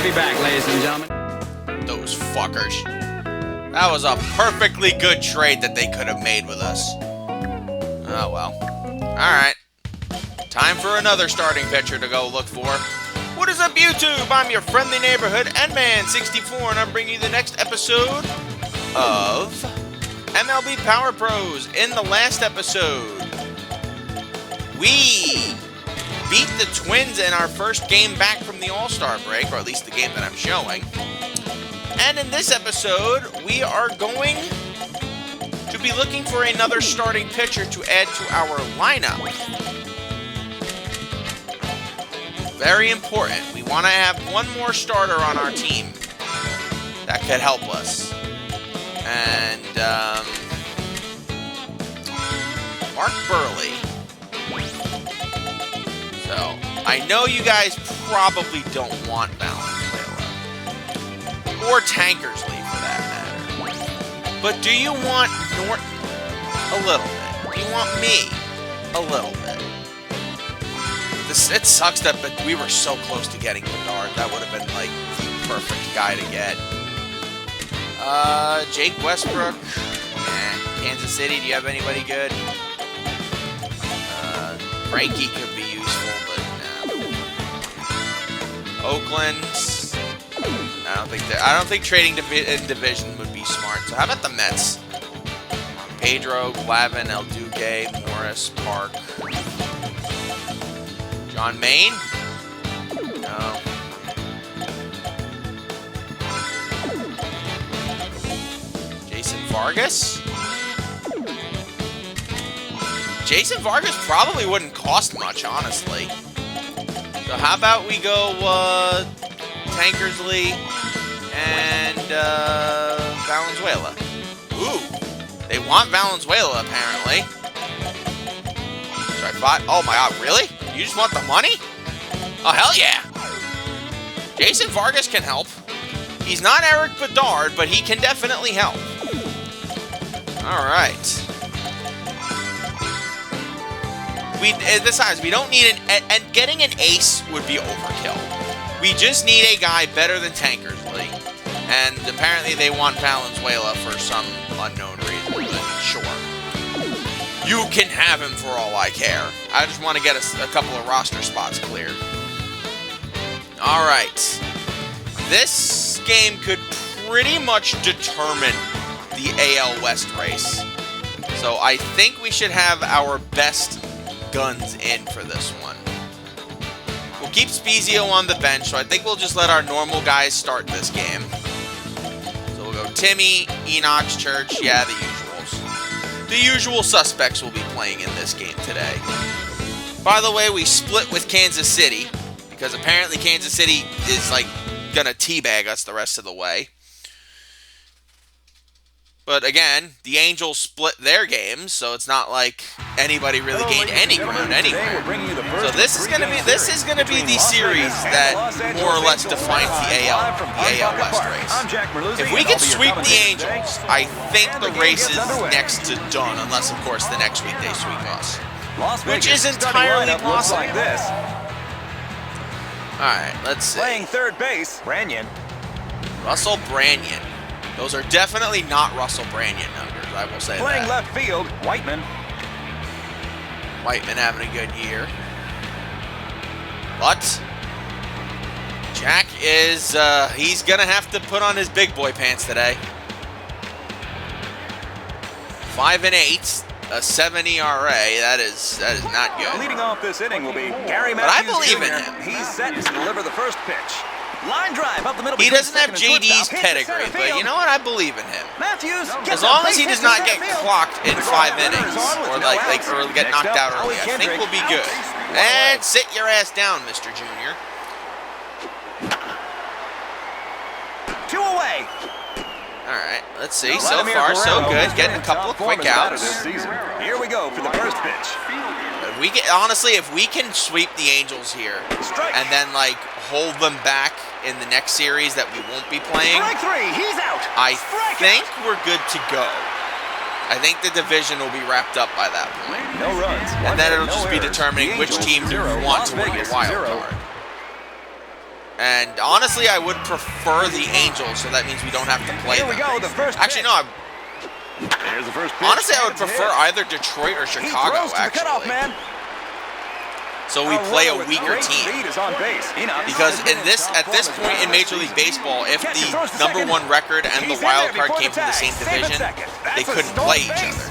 I'll be back, ladies and gentlemen. Those fuckers. That was a perfectly good trade that they could have made with us. Oh, well. Alright. Time for another starting pitcher to go look for. What is up, YouTube? I'm your friendly neighborhood Endman64, and I'm bringing you the next episode of MLB Power Pros. In the last episode, we beat the Twins in our first game back from the All-Star break, or at least the game that I'm showing. And in this episode, we are going to be looking for another starting pitcher to add to our lineup. Very important. We want to have one more starter on our team that could help us. And, Mark Burley. So, I know you guys probably don't want Valenzuela. Or Tankersley, for that matter. But do you want Norton? A little bit. Do you want me? A little bit. It sucks that we were so close to getting Bedard. That would have been, like, the perfect guy to get. Jake Westbrook. Kansas City, do you have anybody good? Frankie could be useful, but no. Oakland. I don't think trading in division would be smart. So how about the Mets? Pedro, Glavine, El Duque, Morris, Park. John Maine? No. Jason Vargas? Jason Vargas probably wouldn't cost much, honestly. So how about we go Tankersley and Valenzuela. Ooh, they want Valenzuela apparently. Oh my god, really? You just want the money? Oh hell yeah! Jason Vargas can help. He's not Eric Bedard, but he can definitely help. All right. Besides, we don't need and getting an ace would be overkill. We just need a guy better than Tankersley. And apparently they want Valenzuela for some unknown reason, but sure. You can have him for all I care. I just want to get a couple of roster spots cleared. Alright. This game could pretty much determine the AL West race. So I think we should have our best guns in for this one. We'll keep Spezio on the bench, so I think we'll just let our normal guys start this game. So we'll go Timmy, Enoch, Church, yeah, the usuals. The usual suspects will be playing in this game today. By the way, we split with Kansas City, because apparently Kansas City is, like, gonna teabag us the rest of the way. But again, the Angels split their games, so it's not like anybody really gained any ground anywhere. So this is gonna be the series that more or less defines the AL West race. If we can sweep the Angels, I think the race is next to done, unless of course the next week they sweep us, which is entirely possible. All right, let's see. Playing third base, Branyan. Russell Branyan. Those are definitely not Russell Branyan numbers, I will say that. Playing left field, Whiteman. Whiteman having a good year. But Jack is, he's going to have to put on his big boy pants today. 5-8, a 7 ERA. That is not good. Leading off this inning will be Gary Matthews. But I believe in him. He's set to deliver the first pitch. Line drive up the middle. He doesn't have JD's pedigree, but you know what? I believe in him. Matthews, as long as he does not get clocked in 5 innings or or get knocked out early, I think we'll be good. And sit your ass down, Mr. Junior. 2 away. All right, let's see. So far, so good. Getting a couple of quick outs. Here we go for the first pitch. Honestly, if we can sweep the Angels here and then like hold them back in the next series that we won't be playing, I think we're good to go. I think the division will be wrapped up by that point. No runs. And then it'll just be determining which team do we want to win the wild card. And honestly, I would prefer the Angels, so that means we don't have to play Here them. we go, the first Actually, pitch. no. There's the first pitch. Honestly, I would It's a prefer hit. either Detroit or He Chicago, throws to the cutoff actually. man. So we play a runner with weaker great team. speed is on base. Enoch Because has been in this, top at this form point in Major League Baseball, if Catcher the throws to number second. one record and the He's in wild there card before came the from the tag. same Save it division, second. they That's a couldn't stolen play each base. other.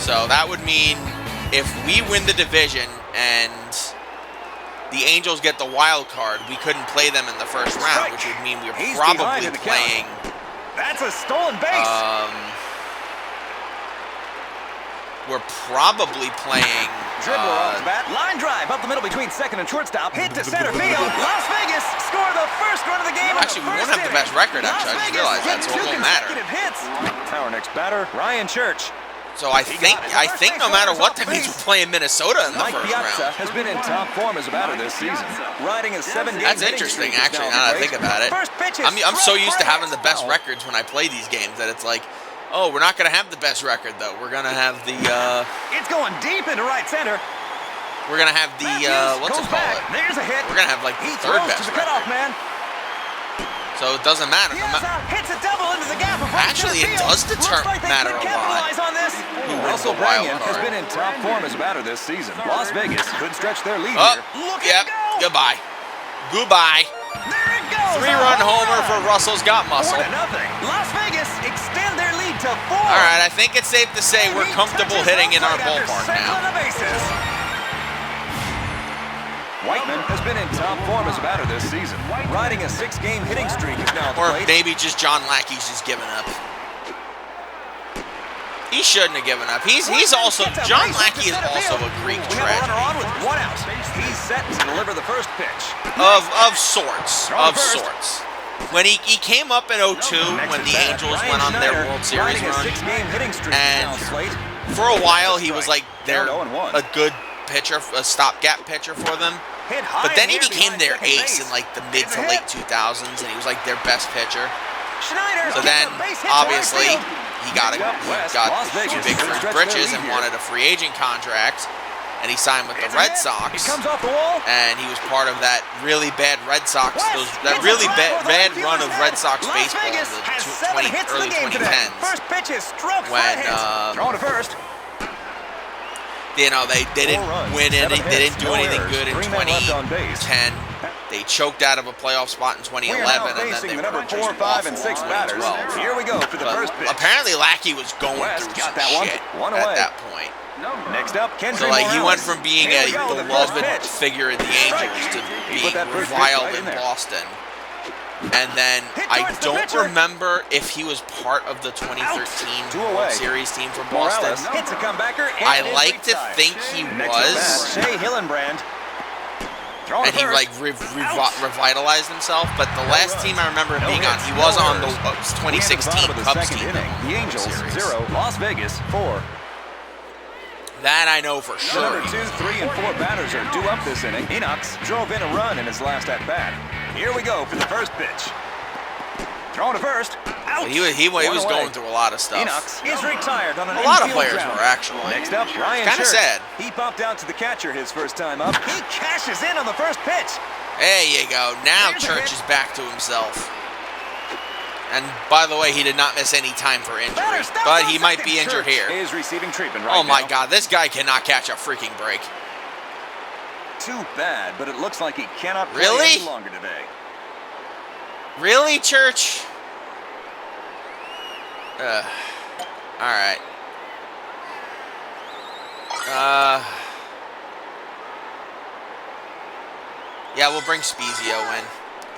So that would mean if we win the division and the Angels get the wild card, we couldn't play them in the first round, which would mean we're He's probably behind in the count. playing. That's a stolen base. We're probably playing. Dribbler off the bat. Line drive up the middle between second and shortstop. Hit to center field. Las Vegas score the first run of the game. Actually, we won't have the best record, actually. I just realized that, so it won't matter. Hits. Our next batter, Ryan Church. So I think no matter what, that means we're playing Minnesota in the Mike first Piazza round. has been in top form as a batter this season, riding a 7-game That's hitting interesting, streak. actually, now that I think about it. First pitch is I'm so struck used to for a having the hit. best records when I play these games that it's like, oh, we're not going to have the best record, though. We're going to have the, It's going deep into right center. we're going to have the, what's it call it? There's a hit. We're going to have, like, He the third throws best to the cutoff record. man. So it doesn't matter. Piazza hits a double into the gap. Actually, it does matter a lot who wins the Russell wild Branyan has card. been in top form as a batter this season. Las Vegas could stretch their lead Oh, here. Look yep, at it go. goodbye. Goodbye. There it goes. 3-run homer for Russell's got muscle. 4-0. Las Vegas extend their lead to 4. All right, I think it's safe to say we're He comfortable touches hitting in our right after ballpark circling now. the bases. Whiteman has been in top form as a batter this season. Riding a 6-game hitting streak is now at the Or plate. maybe just John Lackey's just giving up. He shouldn't have given up. He's also, John Lackey is also a Greek We have a runner on tragedy. with 1 out. He's set to deliver the first pitch. Of sorts. Throw Of first. sorts. When he came up in 02 when the Angels went on their World Series riding a run, 6-game hitting streak and is now at the plate. for a while he was like Down 0-1. a good pitcher, a stopgap pitcher for them. Hit high But then he in the air became behind their second ace base. in like the mid It's to a late hit. 2000s, and he was like their best pitcher. Schneider So gets then, a base hit to obviously, right field. he got West, Las Vegas too big for could his stretch their britches lead and here. wanted a free agent contract, and he signed with the It's a Red hit. Sox. It comes off the wall. And he was part of that really bad Red Sox, West that hits a really drive bad over the run of fielder's Red head. Sox Las baseball in Vegas the has 7 hits in early the game today. 2010s. First pitch is stroked When, for a hit. Thrown to first. You know, they didn't 4 runs, win it. 7 They hits, didn't do no anything errors, good in 3 men left on base. 2010. They choked out of a playoff spot in We are 2011, now and then facing they the were number just 4, 5, and awful 6 in batters. 2012. Here we go for the But first pitch. apparently Lackey was going West through got some that one. shit One at away. that point. Next up, Kendry So like he Morales. went from being Here a we go, the first beloved pitch. figure in the Angels to He being put that first pitch reviled right in in there. Boston. And then Hit I towards the don't pitcher. remember if he was part of the 2013 2 World away. Series team for Boston. Morales hits a comebacker. and I it is like to ringside. think he Next at was, bat, Shea Hillenbrand. Throwing and he first. like revitalized himself. But the last team I remember him No being on, hits, he was no on the errors. 2016 We are at the bottom of the Cubs second team. inning. The Angels Series. 0, Las Vegas 4. That I know for The sure. number 2, 3, and 4 batters are due up this inning. Enox drove in a run in his last at bat. Here we go for the first pitch. Thrown to first. Out. He was One away. going through a lot of stuff. Enox is retired on an A lot of infield players ground. were, actually. Next up, Ryan Kinda Church. sad. He popped out to the catcher his first time up. He cashes in on the first pitch. There you go. Now There's a Church hit. is back to himself. And by the way, he did not miss any time for injury, Batter stops but on he might second. be injured Church here. is receiving treatment right Oh my now. God, this guy cannot catch a freaking break. Too bad, but it looks like he cannot play Really? any longer today. Really, Church? All right. Yeah, we'll bring Spezio in.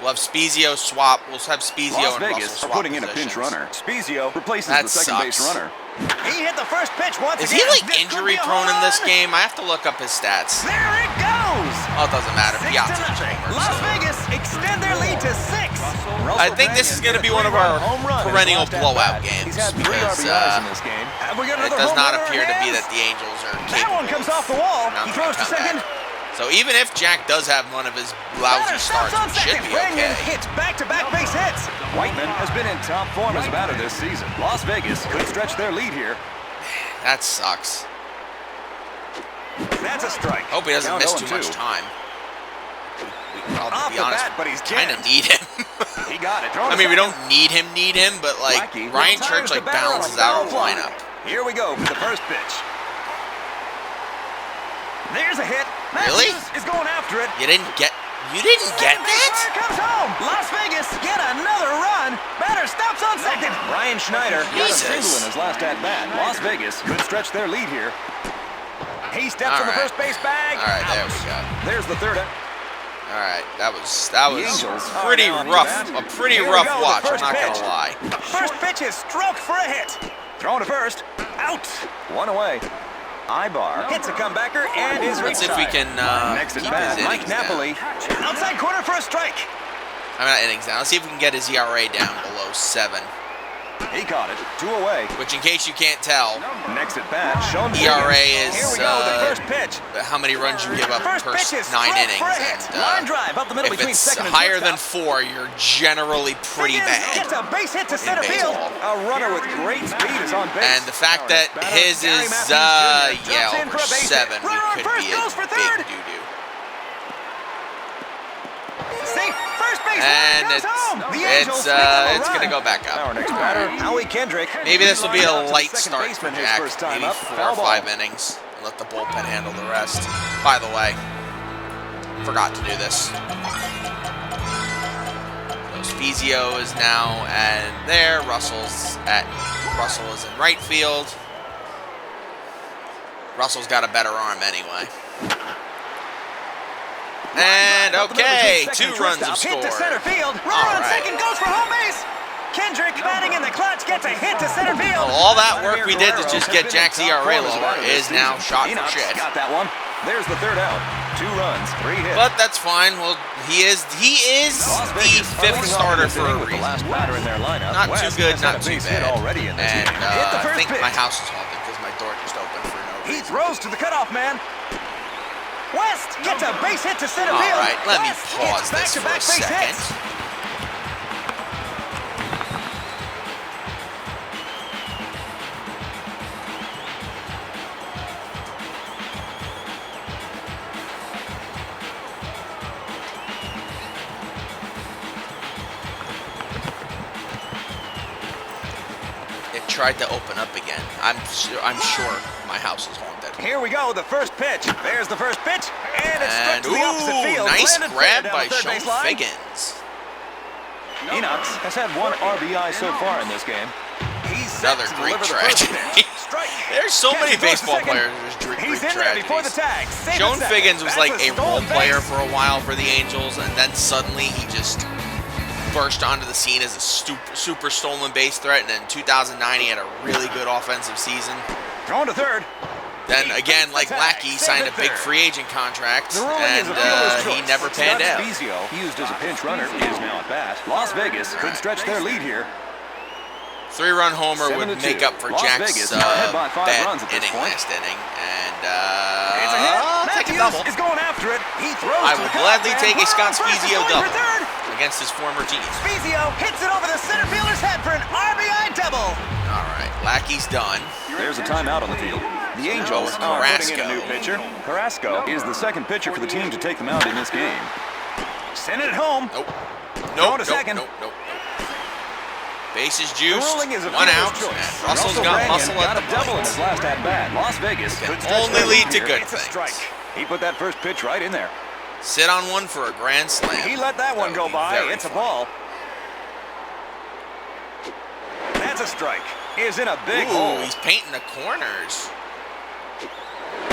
We'll have Spezio swap. We'll have Spezio Las and Vegas Russell are swap putting in a pinch positions. runner. Spezio replaces That the second base sucks. runner. He hit the first pitch once Is again. he like This could injury be a prone in home this run. game? I have to look up his stats. There it goes. Oh, it doesn't matter. 6 Piazza to just nothing. homered, Las so. Vegas extend their lead to 6. I think this is going to be one of our perennial blowout games He's had 3 because RBIs in this game. Have we got it another does home not run in appear our to be hands? that the Angels are That capable one comes of off the wall. mounting He throws a to second. comeback. So even if Jack does have one of his lousy Batter stops starts, on it should second. be Branyan okay. hits back-to-back base hits. Whiteman has been in top form as a batter this season. Las Vegas could stretch their lead here. That sucks. That's a strike. Hope he doesn't Count miss too 0-2. much time. I'll Off be the honest, bat, but he's kind of dead. need him. He got it. I mean, we don't need him, but like Lackey Ryan retires Church the like batter on a balances out our foul fly. lineup. Here we go for the first pitch. There's a hit. Really? Matthews is going after it. You didn't get Second that? baseman comes home. Las Vegas get another run. Batter stops on second. Brian Schneider got a Jesus. single in his last at bat. Las Vegas could stretch their lead here. He steps All on the right. first base bag. All right, there Out. we go. There's the third. All right, that was Angels pretty are now rough. after A that. pretty Here we rough go, the watch. I'm first not pitch. gonna lie. First pitch is stroked for a hit. Thrown to first. Out. One away. Ibar hits a comebacker and is Let's see if we can Next keep at bat, his Mike innings down. Napoli. Outside corner for a strike. I'm not innings down. Let's see if we can get his ERA down below 7. He caught it. 2 away. Which, in case you can't tell, Next at bat, Sean ERA Higgins. is Here we go, the first pitch. how many runs you give up First per pitch is 9 stroked innings. for a hit. And, Line drive up the middle if between it's second and higher than shortstop. 4, you're generally pretty Higgins bad. gets a base hit to center field. baseball. A runner with great speed is on base. And the fact that his Gary is, Matthews Jr. drops in over for a base hit. 7, we Runner on could first be a goes for big third. doo-doo. Safe first base And goes home. The Angels it's pick up a going to run. go back up. Our next batter, Howie Kendrick. Maybe this will be a light Second start for baseman, his Jack. first time Maybe up. 4 Foul or ball. 5 innings. And let the bullpen handle the rest. By the way, forgot to do this. So Spezio is now and there. Russell is in right field. Russell's got a better arm anyway. And okay, 2 runs have Hit to scored. center field. Runner All on right. second goes for home base. Kendrick batting in the clutch gets a hit to center field. Well, all that work we did to just get Jack's ERA lower is now shot for Enoch shit. got that one. There's the third out. 2 runs, 3 hits. But that's fine. Well, he is Las the Vegas 5th starter for a with the reason. last batter in their lineup. Not West too good, has had not a too base hit bad. already in this And game. Hit the I first think pitch. my house is haunted because my door just opened for no He reason. throws to the cutoff man. West gets a base hit to center All field. right, let me West pause gets this for back-to-back a base second. hits. It tried to open up again. I'm sure my house is haunted. Here we go, the first pitch. There's the first pitch, and it's struck And to the opposite field. nice Landed fair grab down by the third Sean base line. Figgins. Enoch has had 1 RBI so far in this game. He's set Another to Greek deliver the first tragedy. pitch. Strike. There's so Catcher many goes to baseball second. players who's Greek He's in there before the tragedies. tag. Safe Sean at second. Figgins was That's like a stolen role player base. for a while for the Angels, and then suddenly he just burst onto the scene as a super stolen base threat. And in 2009, he had a really good offensive season. Thrown to third. Then again, like Lackey, signed a big free agent contract, and he never panned out. Spezio, used as a pinch runner, is now at bat. Las Vegas could stretch their lead here. 3-run homer would 7-2. make up for Las Jack's Vegas ahead by 5 bad runs at this inning point. last inning, and It's a hit. I'll take a double Matthews is going after it. He throws I to will the gladly cutoff take man. a Scott Runner on first is Spezio going for double third. against his former team. Spezio hits it over the center fielder's head for an RBI double. All right, Lackey's done. There's a timeout on the field. The Angels are putting in a Carrasco. new pitcher. Carrasco is the second pitcher for the team to take them out in this game. Send it home. Nope. Throw to Nope. second. Nope. Bases The juiced. ruling is a 1 out. fielder's choice. And Russell's Russell got Brandon muscle got at a the double in plate. his last at bat. Las Vegas Can could stretch only their lead to here. good It's a things. strike. He put that first pitch right in there. Sit on one for a grand slam. He let that one would go be by. very It's a fun. ball. That's a strike. Is in a big Ooh, hole. he's painting the corners.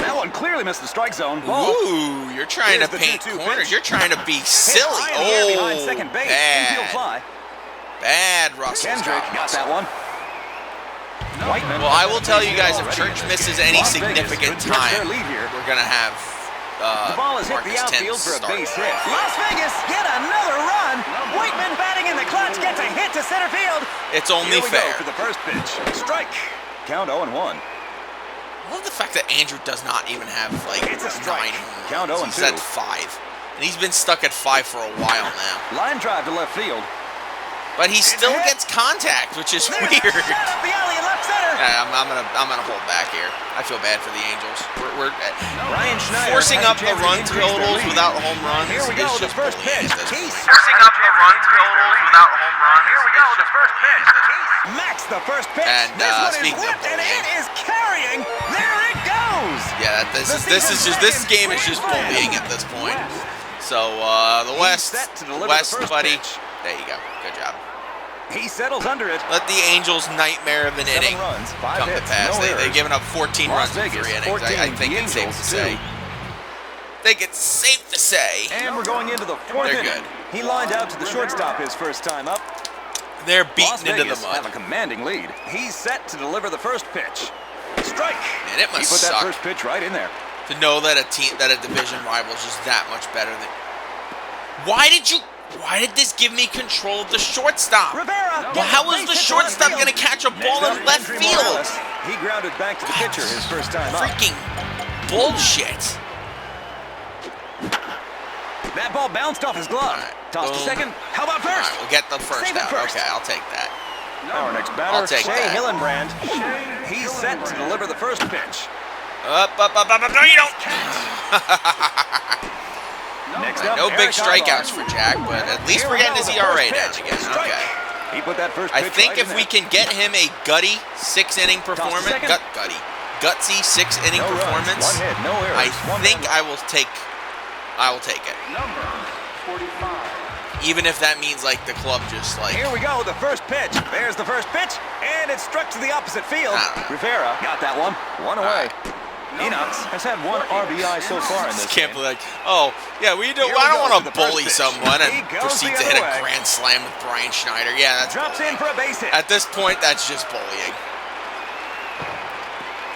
That one clearly missed the strike zone. Ball. Ooh, you're trying Here's to the paint 2-2 corners. pitch. You're trying to be Hit silly. high in the air behind Oh, second base. Infield bad. fly. Bad Russell's Kendrick got muscle. that one. Whiteman. Well, I will tell you guys, if already Church in this misses game. any Las Vegas significant could stretch their time, lead here. we're going to have The ball has hit the Marcus outfield Thames for a start. base hit. Las Vegas get another run. Whiteman batting in the clutch gets a hit to center field. It's only Here we fair. go for the first pitch. Strike. Count 0-1. I love the fact that Andrew does not even have, like, It's a strike. 9 home Count runs. 0-2. He's at 5. And he's been stuck at 5 for a while now. Line drive to left field. But he still gets contact, which is weird. The alley in left center. Yeah, I'm gonna hold back here. I feel bad for the Angels. We're Ryan Schneider forcing has a up the chance to run increase their totals lead. without home runs. Here we go, is the just first bullying pitch. at this He's point. forcing up the run totals without home runs. Here we go, the first pitch. Max the first pitch. And, this one is speaking of whipped and bullying. it is carrying. There it goes. Yeah, this game is just bullying at this point. So the West, buddy. There you go. Good job. He settles under it. Let the Angels' nightmare of an inning runs, come to pass. They've given up 14 runs in 3 innings. I think it's safe to say. And we're going into the 4th They're inning. good. He lined out to the shortstop his first time up. They're Las beaten into the Vegas have a mud. commanding lead. He's set to deliver the first pitch. Strike. And it He must put that suck first pitch right in there. to know that a division rival is just that much better than. Why did this give me control of the shortstop? Rivera. Well, how was the shortstop going to catch a ball in left field? He grounded back to the pitcher his first time up. Freaking bullshit. That ball bounced off his glove. All right, Tossed to boom. second. How about All first? right, we'll get the first Save it out. first. Okay, I'll take that. Our next batter, I'll take Shea that. Hillenbrand. He's set to deliver the first pitch. Up. No, you don't. Next up, No big Eric strikeouts Ibar. for Jack, but at least Here we're we getting go, his the ERA first down pitch. again. Strike. Okay. He put that first I pitch think right if in we there. can get him a gutty 6-inning performance, second. gutsy 6-inning No runs, performance, one hit, no errors, I one think man I will take it. Number 45. Even if that means like the club just like Here we go, the first pitch. There's the first pitch, and it struck to the opposite field. Rivera got that one. One away. Enox has had one RBI so far in this can't game. be like, oh yeah, Here I we don't go want to to the first bully pitch. someone He and goes proceed the to hit other a way. grand slam with Brian Schneider. Yeah, that's Drops in for a base hit. at this point that's just bullying.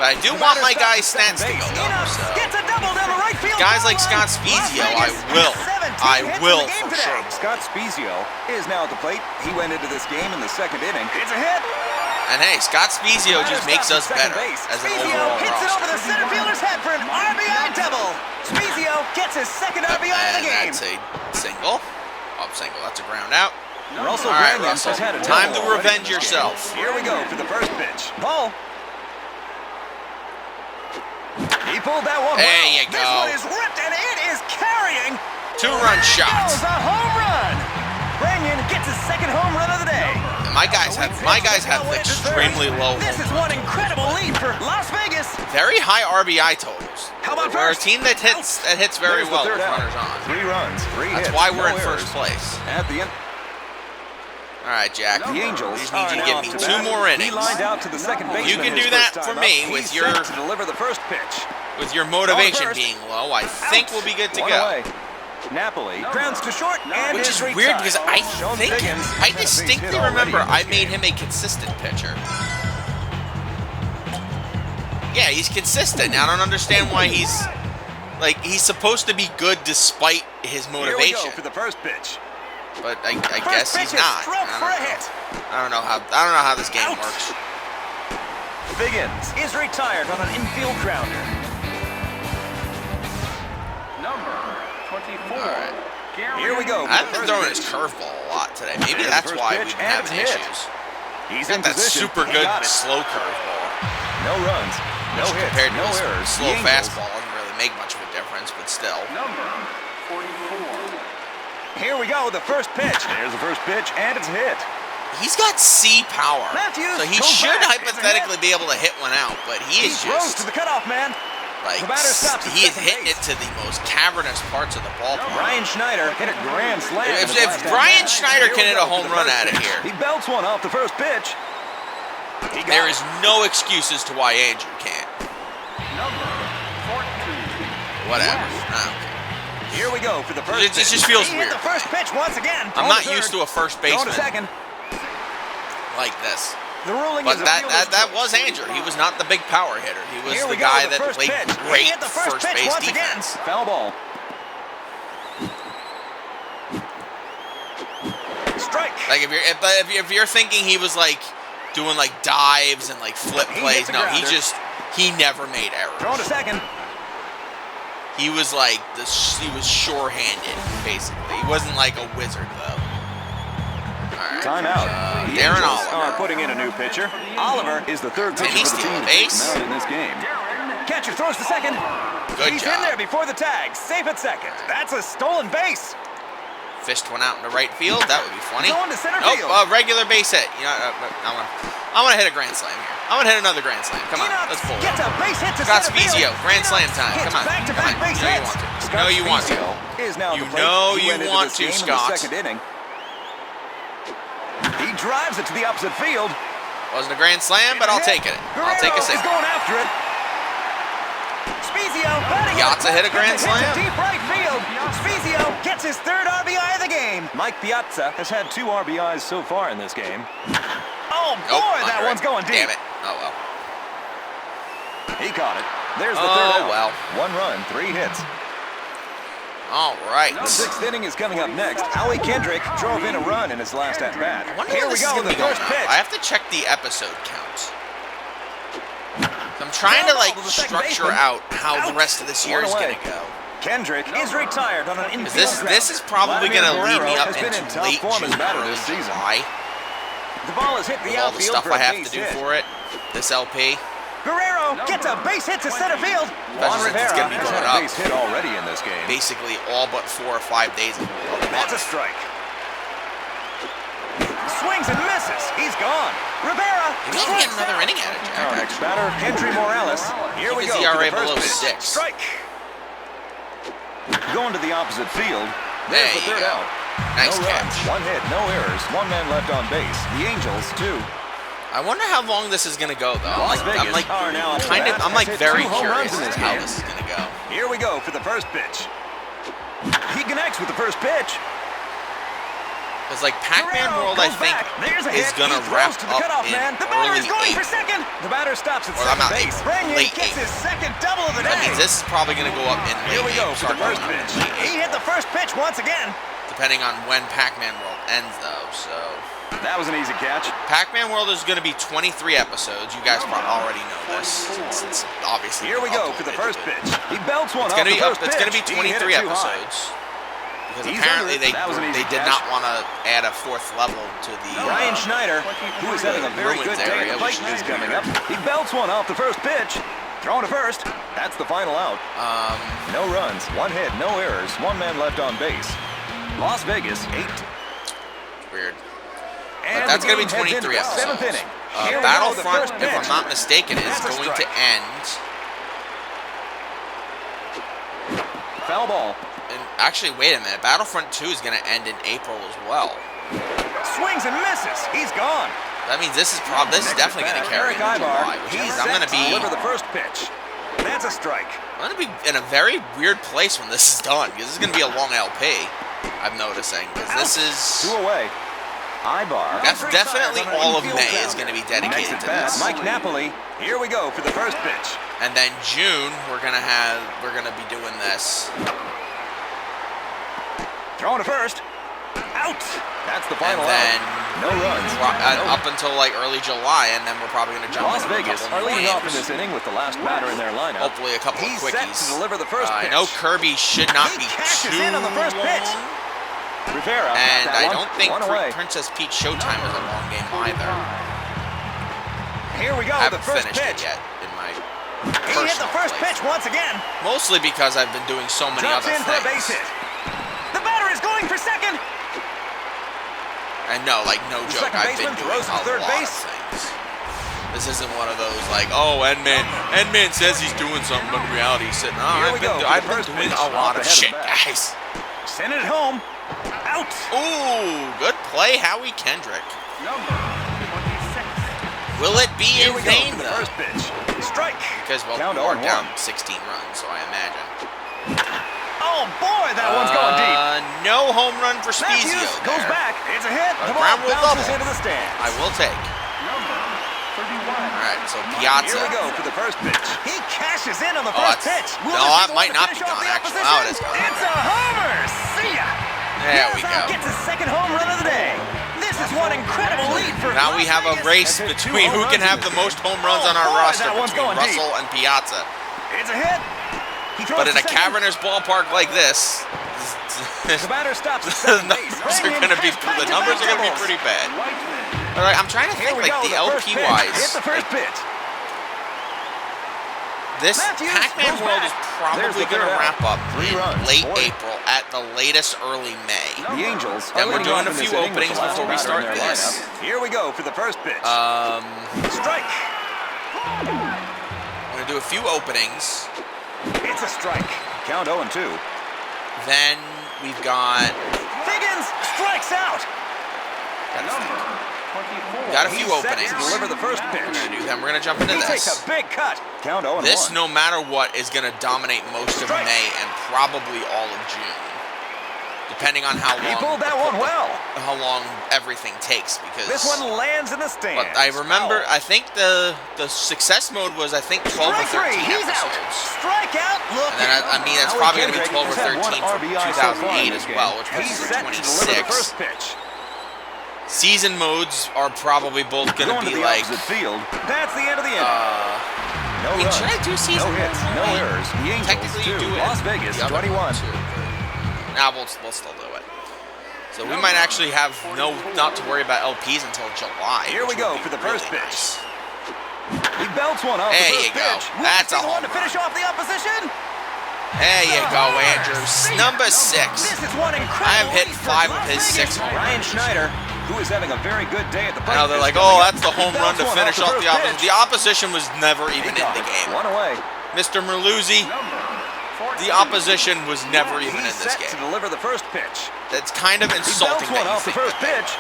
But I do want my guy Stats to go though. Enox So gets a double down the right field. guys foul like line. Scott Spezio, Las Vegas I has 17 hits in will the game for today. sure. Scott Spezio is now at the plate. He went into this game in the 2nd inning. It's a hit. And hey, Scott Spezio just makes us better as an Spezio overall hits it over roster. the center fielder's head for an RBI double. Spezio gets his second RBI of the And game. that's a single. Single. That's a ground out. Russell All right, Branyan Russell. has had a Time double to already revenge in this game. yourself. Here we go for the first pitch. Ball. He pulled that one. There well. you This go. one is ripped and it is carrying. 2-run shot. Goes a home run. Branyan gets his second home run of the day. My guys have extremely low This is home one incredible lead for Las Vegas. very high RBI totals. How about We're a first? team that hits very There's the well third with out. runners on. 3 runs, 3 hits. That's why we're no in errors. first place. At the end, All right, Jack. the Angels We just need are you to now give me up to 2 bat. more He innings lined out to the second baseman. You can his do that first for time me up. with He's your- set to deliver the first pitch. with your motivation first. being low. I think we'll be good to One go. away. Napoli grounds to short and Which is is weird because I Sean think Biggins I had a base distinctly hit already remember in this I made game. him a consistent pitcher. Yeah, he's consistent. I don't understand why he's supposed to be good despite his Here we motivation. go for the first pitch. But I First guess pitch he's is not. stroked for a hit. I don't know how this game Out. works. Biggins is retired on an infield grounder. Number 24. All right. Gary Here we go. I've been throwing his curveball a lot today. Maybe Here's the that's first why pitch, we've been and having it's hit. issues. He's Got in that position. super He good got it. slow curveball. No runs, no Which hits, compared to no his errors. slow The Angels fastball doesn't really make much of a difference, but still. Number 44. Here we go, the first pitch. There's the first pitch, and it's a hit. He's got C power, Matthews so he goes should back. It's a hypothetically be able to hit one out, but he He is throws just to the cutoff man. like The batter stops at he is second hitting base. it to the most cavernous parts of the ballpark. Brian Schneider hit a grand slam. If- in his if last Brian at-bat. Schneider Here can we hit go a home for the run first out of pitch. here. He belts one off the first pitch. He got There it. is no excuse as to why Andrew can't. Number 14. Whatever. I don't care. Here we go for the first It pitch. just feels he weird. hit the first pitch once again. I'm Throwing not to used third. to a first Throwing to baseman second. like this. The ruling But is a that fielder's was choice. Andrew. He was not the big power hitter. He was Here the we go, guy the that first played pitch. He great hit the first pitch base once again. defense. Foul ball. Strike. Like if you're thinking he was like doing like dives and like flip He plays, hits a no, grounder. he never made Throwing to errors. second. He was like he was sure-handed basically. He wasn't like a wizard though. All right. timeout. The Darren Angels Oliver. are putting in a new pitcher. Oliver is the third pitcher Timmy for the team stealing to take base. him out in this game. Catcher throws to second. Good He's job. in there before the tag. Safe at second. That's a stolen base. Fished one out in the right field. That would be funny. Going to center Nope, field. regular base hit. You know, I'm gonna hit a grand slam here. I'm gonna hit another grand slam. Come on, let's pull it. Gets a base hit to Scott center field. Spezio, grand slam time. Hits Come on, back-to-back base You know you hits. want to. You Scott know you want to. Spezio is now You at the plate. know He you went into want this to, game in the Scott. second inning. He drives it to the opposite field. Wasn't a grand slam, but I'll take it. I'll take a Guerrero is single. going after it. Spezio batting Piazza hit a grand Gets hit to slam. deep right field. Spezio gets his third RBI of the game. Mike Piazza has had 2 RBIs so far in this game. Oh boy, Nope, that under one's it. going deep. Damn it. Oh well. He caught it. There's the Oh, third out. well. 1 run, 3 hits. All right. The 6th inning is coming up next. Howie Kendrick drove in a run in his last at bat. I wonder Here when we this is go. gonna The be going first up. pitch. I have to check the episode count. I'm trying to like Well, the second structure baseman. out how the Out. rest of this year is One gonna away. go. Kendrick is retired on an infield Because this is probably Vladimir gonna lead me Guerrero up has been into in top late form as June, batter early this season. July. The ball is hit the With all the outfield stuff for a I have base to do hit. for it. This LP. Guerrero gets a base hit to center field. Juan since it's Rivera gonna be has going had a up. base hit already in this game. Basically all but 4 or 5 days of the That's a month. strike. Swings and misses. He's gone. Rivera. Maybe he can get another inning out of Our Jack. next batter, Henry Morales. Here we His go. ERA for the below first pitch. 6. Strike. Going to the opposite field. There There's the you third go. out. Nice No runs, catch. 1 hit, no errors, 1 man left on base. The Angels, 2. I wonder how long this is gonna go though. I'm Las like Vegas are now up kind to of bat. I'm like Has hit very 2 home runs curious in as this to how game. this is gonna go. Here we go for the first pitch. He connects with the first pitch. Because like Pac-Man Guerrero World, I goes think back. There's a is hit. gonna He throws wrap to the up cutoff in man. The batter early is going for April. second. The batter stops at Or second not base. April, Runyon late gets his April. second double of the That day. means this is probably gonna go up in late Here we go April, for the start first going up pitch. in late He April, hit the first pitch once again. depending on when Pac-Man World ends though. So That was an easy catch. Pac-Man World is gonna be 23 episodes. You guys probably already know this. It's obviously Here we go for the uploaded, first but pitch. He belts one It's off gonna the be first up. It's gonna be pitch. He hit it 23 too high. episodes. Because He's apparently under it. That was an easy they did catch. not want to add a 4th level to the Ryan Schneider, who is having a very Bruins good day area, at the plate, which is coming up. He belts one off the first pitch. Throwing to first. That's the final out. No runs, 1 hit, no errors, 1 man left on base. Las Vegas, 8. weird. And But that's the going to be game heads 23 into the episodes. 7th inning. Here we go, the Battlefront, first if I'm pitch. not mistaken, is That's a going to strike. end. Foul ball. And actually, wait a minute. Battlefront 2 is going to end in April as well. Swings and misses. He's gone. That means this is definitely going to carry into Eric Ibar. July, which He's means I'm going to be deliver the first pitch. That's a strike. in a very weird place when this is done, because this is going to be a long LP. I'm noticing because this is 2 away. Ibar. definitely all of May is going to be dedicated to this. Mike Napoli. Here we go for the first pitch. And then June, we're gonna be doing this. Throwing to first. Out. That's the final And then out. No runs. up until like early July, and then we're probably gonna jump Las into a Vegas couple are more leading off in games. this inning with the last batter in their lineup. Hopefully a couple He's of set quickies. to deliver the first I pitch. know Kirby should not He be cashes too in on the first pitch. long, Rivera. got and that I one. don't think One away. Princess Peach Showtime is a long game either. Here we go. I The haven't first finished pitch. it yet in my He hit the personal first playthrough. pitch once again. Mostly because I've been doing so many Drops other in for a base things. hit. The batter is going for second. And no, like no The joke, second I've been baseman doing throws to a third lot base. of things. This isn't one of those like, oh, Endman says he's doing something, but in reality he's sitting. Here we go for the I've been first doing pitch. a lot Off of the head of shit, the bat. guys. Send it home. Out. Ooh, good play, Howie Kendrick. Number 26. Will it be Here in we go vain for the though? first pitch. Strike. Because well, Count we are 0-1. down 16 runs, so I imagine. Oh boy, that one's going deep. No home run for Spezio Matthews goes there. back. It's a hit. A The ball ground rule bounces double. into the stands. I will take. Number 31. All right, so Piazza. Here we go for the first pitch. He cashes in on the Oh, first that's- pitch. no, Will that it might able not to be finish off gone, the actually. opposition? Oh, it is gone. It's a homer. See ya. There we Piazza go. gets his second home run of the day. This is one incredible lead for Now Las we have a Vegas. race Has hit 2 between who home can runs have in the this most game. home runs on our Oh, boy, roster that one's between going deep. Russell and Piazza. It's a hit. He throws But in to a second. cavernous ballpark like this, The batter stops at the second base. numbers are going to be pretty bad. But like, I'm trying to think, like, the LP wise. Hit the first pitch. This Matthews Pac-Man goes World back. is There's probably the going to third wrap up out. 3 in runs, late 4. April, at the latest early May. The Angels. Then are we're leading doing off a in few this inning with openings the last before we batter start in their this. lineup. Here we go for the first pitch. Strike. I'm going to do a few openings. It's a strike. Count 0-2. Then we've got Higgins strikes out. got a few He's set openings. to deliver the first pitch. Then we're going to jump into He takes this. a big cut. Count 0-1. This, no matter what, is going to dominate most of Strike. May and probably all of June, depending on how He long pulled that one well. how long everything takes. Because This one lands in the stands. but I remember, Foul. I think the success mode was 12 or 13 Strike 3. He's out. episodes. Strikeout. Look. And then I mean that's Howie probably going to be Kendrick 12 or has had 13 one from RBI so far 2008 in as this game. well, which puts He's us set at to deliver the 26. first pitch. Season modes are probably both going to Going be to the like. opposite field. That's the end of the inning. No I mean, runs, should I do season no hits, mode? no I mean, errors. The Angels Technically, you 2, do it. Las Vegas The other 21. one, too, but now we'll still do it. So we might actually have not to worry about LPs until July. Here we which go would be for the really first pitch. nice. He belts one off There the you first go. pitch. That's a One home to finish run. off the opposition. There you go, Andrews. Number 6. This is one incredible. I have hit lead for 5 of Las his Vegas. 6 home Ryan runs. Schneider, who is having a very good day at the plate. Now they're like, oh, that's the home run to finish off the opposition. The opposition was never even in the game. One away. Mr. Merluzzi, the opposition was never even in He's this set to game. deliver the first pitch. That's kind of He insulting belts one that you off the think first that. pitch.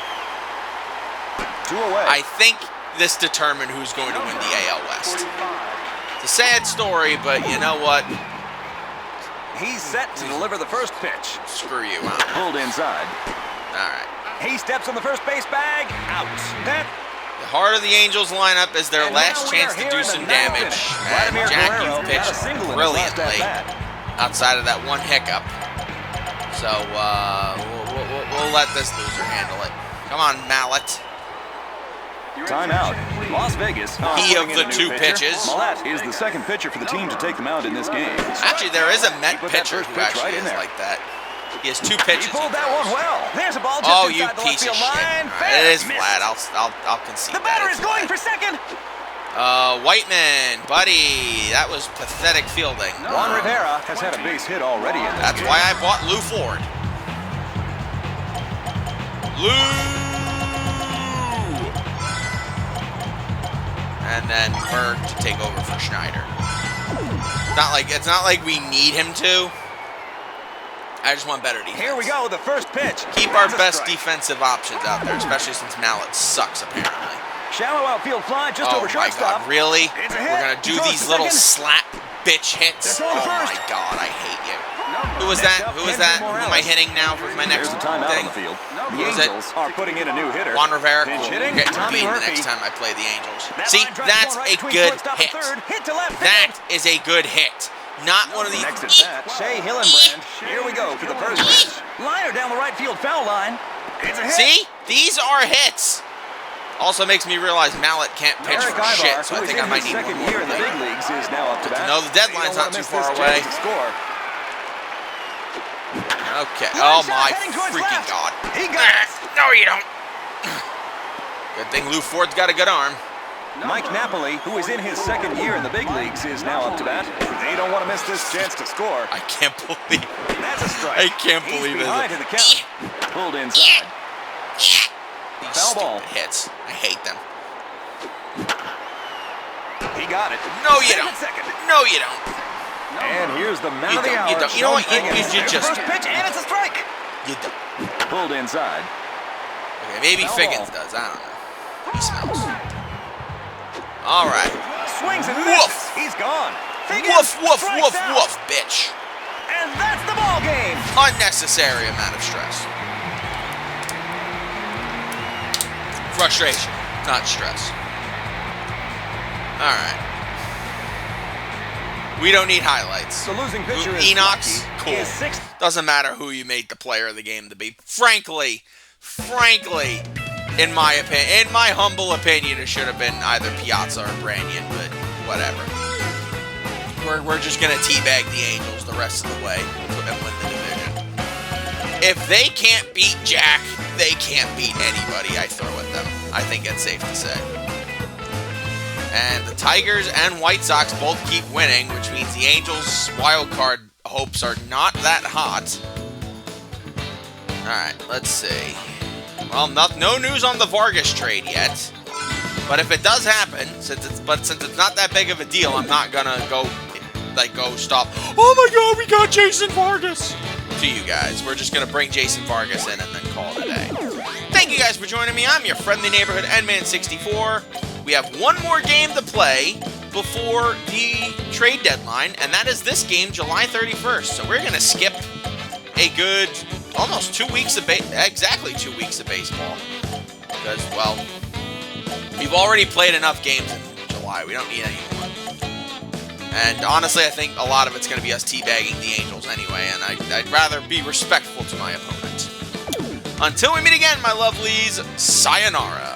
2 away. I think this determined who's going to win the AL West. It's a sad story, but you know what? He's set to deliver the first pitch. Screw you, wow. Pulled inside. All right. He steps on the first base bag. Out. That. The heart of the Angels lineup is their And last now we chance are to here do in the some ninth damage. inning. And Vladimir Jack, Guerrero you've got a pitched single in his last brilliantly at-bat. outside of that one hiccup. So we'll let this loser handle it. Come on, Mallet. Timeout. Las Vegas. He of putting in the a new two pitcher. pitches. Mallet is the second pitcher for the team to take the mound in this game. Actually, there is a Met Put that pitcher first who pitch actually right in is there. like that. He has 2 He pitches. pulled he that throws. one well. There's a ball just Oh, you inside the left piece of field shit. line. All right, it is Missed. flat. I'll concede The that. batter It's is going flat. for second. Whiteman, buddy, that was pathetic fielding. Juan Rivera has had a base hit already in this That's game. why I bought Lou Ford. Lou! And then Berg to take over for Schneider. It's not like we need him to. I just want better defense. Here we go, the first pitch. Keep our That's a best strike. defensive options out there, especially since Mallet sucks apparently. Shallow outfield fly just Oh over my shortstop. God, really? It's a We're hit. gonna do He goes these to little second. slap bitch hits? They're throwing Oh first. my God, I hate you. Who was Next that? up, Who was Henry that? Who am I Morales. hitting now with my next There's a timeout thing? on the field. Who The is it? Angels are putting in a new hitter. Juan Rivera. Pinch Cool. hitting, You're getting Tommy beat the Murphy. next time I play the Angels. That See, line drives that's one right a between good shortstop and hit. third. Hit to left That field. is a good hit. Not one of these. Next at bat, Shea Hillenbrand. Here we go for the first pitch. Liner down the right field foul line. It's a hit. See? These are hits. Also makes me realize Mallet can't pitch Eric for Ivar, shit, so I who is think in I might his need second one more. year in the big leagues, is now up to bat. know the deadline's You don't not wanna too miss far this away. chance to score. Okay. Line Oh shot my heading towards freaking left. God. He got it. No, you don't. Good thing Lou Ford's got a good arm. Mike Napoli, who is in his second year in the big leagues, is now up to bat. They don't want to miss this chance to score. I can't believe. That's a strike. I can't He's believe it. behind in the count. Pulled inside. These Foul ball. stupid hits. I hate them. He got it. No, you Save don't. it second. No, you don't. And here's the man You of the don't, hour. you don't. You know what? Sean Higgins. You There's the just- first pitch, and it's a strike. You don't. Pulled inside. Okay, maybe Foul Figgins ball. does. I don't know. He smells. All right. Swings and Woof. misses. He's gone. Higgins Woof, woof, strikes woof, out. woof, bitch. And that's the ball game. Unnecessary amount of stress. Frustration, not stress. All right. We don't need highlights. The losing pitcher is Enoch's Rocky. cool. He is sixth. Doesn't matter who you made the player of the game to be. Frankly, in my opinion, in my humble opinion, it should have been either Piazza or Branyan, but whatever. We're just gonna teabag the Angels the rest of the way and win the division. if they can't beat Jack, they can't beat anybody I throw at them. I think it's safe to say. And the Tigers and White Sox both keep winning, which means the Angels' wild card hopes are not that hot. Alright, let's see. Well, no news on the Vargas trade yet. But if it does happen, since it's not that big of a deal, I'm not gonna go stop. Oh my God, we got Jason Vargas to you guys. We're just gonna bring Jason Vargas in and then call it a day. Thank you guys for joining me. I'm your friendly neighborhood Endman64. We have one more game to play before the trade deadline, and that is this game, July 31st. So we're gonna skip a good almost 2 weeks of exactly 2 weeks of baseball because, well, we've already played enough games in July. We don't need any more. And honestly, I think a lot of it's going to be us teabagging the Angels anyway, and I'd rather be respectful to my opponent. Until we meet again, my lovelies, sayonara.